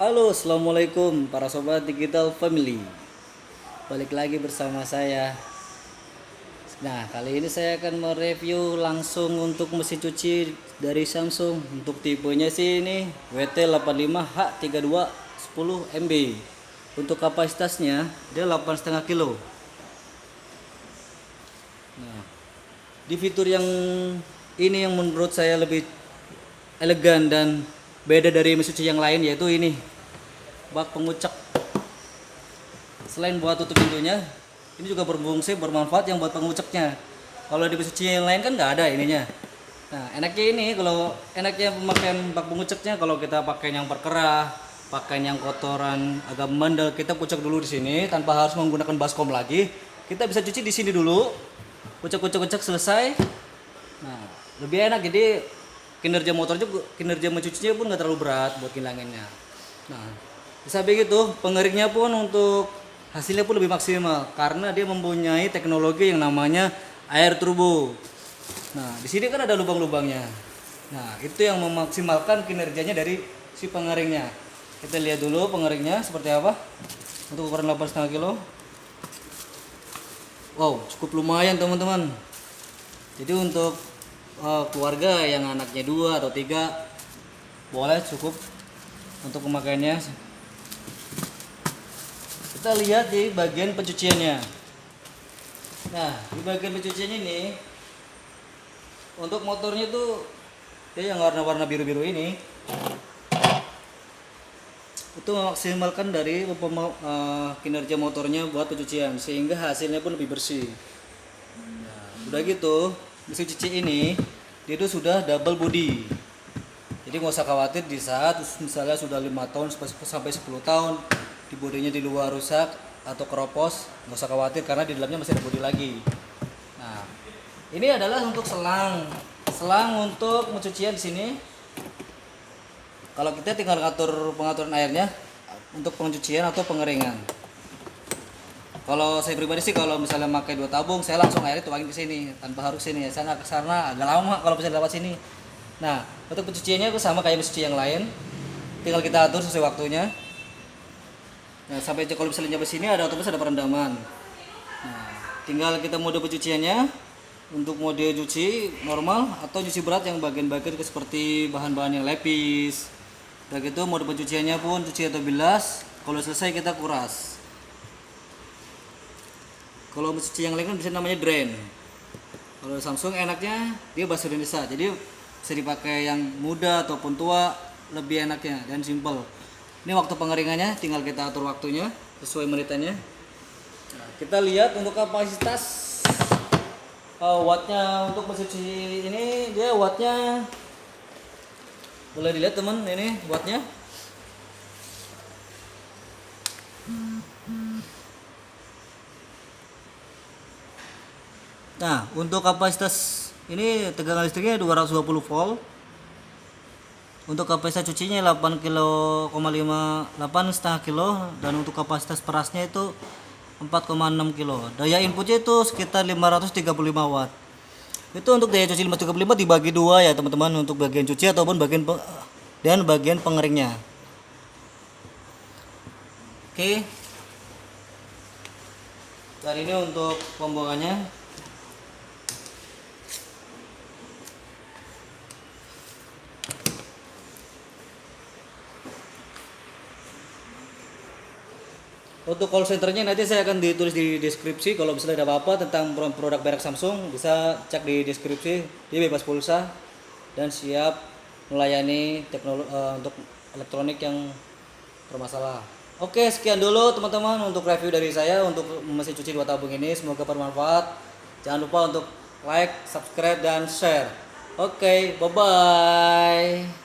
Halo, assalamualaikum para sobat digital family. Balik lagi bersama saya. Nah, kali ini saya akan mereview langsung untuk mesin cuci dari Samsung. Untuk tipenya sih ini WT85H32 10 MB. Untuk kapasitasnya dia 8,5 kilo. Nah, di fitur yang ini yang menurut saya lebih elegan dan beda dari mesin cuci yang lain, yaitu ini bak pengucek. Selain buat tutup pintunya, ini juga bermanfaat yang buat penguceknya. Kalau di mesin cuci yang lain kan nggak ada ininya. Nah, enaknya pemakaian bak penguceknya, kalau kita pakai yang perkerah, pakai yang kotoran agak membandel, kita kucek dulu di sini tanpa harus menggunakan baskom lagi. Kita bisa cuci di sini dulu, kucek selesai. Nah, lebih enak, jadi kinerja mencucinya pun nggak terlalu berat buat ngilanginnya. Nah, bisa begitu, pengeringnya pun untuk hasilnya pun lebih maksimal karena dia mempunyai teknologi yang namanya air turbo. Nah, di sini kan ada lubang-lubangnya. Nah, itu yang memaksimalkan kinerjanya dari si pengeringnya. Kita lihat dulu pengeringnya seperti apa. Untuk ukuran 8,5 kilo. Wow, cukup lumayan teman-teman. Jadi untuk keluarga yang anaknya 2 atau 3 boleh cukup untuk pemakaiannya. Kita lihat di bagian pencuciannya. Nah, di bagian pencuciannya ini untuk motornya tuh dia yang warna-warna biru-biru ini itu memaksimalkan dari kinerja motornya buat pencucian sehingga hasilnya pun lebih bersih. Nah, udah gitu mesin cuci ini dia itu sudah double body, jadi nggak usah khawatir di saat misalnya sudah 5 tahun sampai 10 tahun di bodinya di luar rusak atau keropos, nggak usah khawatir karena di dalamnya masih ada bodi lagi. Nah, ini adalah untuk selang untuk pencucian di sini. Kalau kita tinggal atur pengaturan airnya untuk pencucian atau pengeringan. Kalau saya pribadi sih kalau misalnya pakai 2 tabung, saya langsung airnya tuangin ke sini tanpa harus sini ya. Saya nggak kesana, agak lama kalau bisa lewat sini. Nah, untuk pencuciannya itu sama kayak mesin cuci yang lain, tinggal kita atur sesuai waktunya. Nah, sampai kalau misalnya nyampe sini ada otomatis ada perendaman. Nah, tinggal kita mode pencuciannya untuk mode cuci normal atau cuci berat yang bagian-bagian seperti bahan-bahan yang lepis. Dan gitu mode pencuciannya pun cuci atau bilas. Kalau selesai kita kuras. Kalau mesin cuci yang lain kan bisa namanya drain. Kalau Samsung enaknya dia bahasa Indonesia, jadi bisa dipakai yang muda ataupun tua, lebih enaknya dan simple. Ini waktu pengeringannya tinggal kita atur waktunya sesuai menitannya. Nah, kita lihat untuk kapasitas wattnya untuk mesin cuci ini, dia wattnya boleh dilihat teman, ini wattnya. Nah, untuk kapasitas ini tegangan listriknya 220 volt. Untuk kapasitas cucinya 8,5 kilo dan untuk kapasitas perasnya itu 4,6 kilo. Daya inputnya itu sekitar 535 watt. Itu untuk daya cuci 535 dibagi 2 ya teman-teman, untuk bagian cuci ataupun bagian pengeringnya. Oke. Dan ini untuk pembuangannya. Untuk call centernya nanti saya akan ditulis di deskripsi. Kalau misalnya ada apa-apa tentang produk merek Samsung, bisa cek di deskripsi. Dia bebas pulsa dan siap melayani untuk elektronik yang bermasalah. Oke, sekian dulu teman-teman untuk review dari saya untuk mesin cuci 2 tabung ini. Semoga bermanfaat. Jangan lupa untuk like, subscribe, dan share. Oke, bye-bye.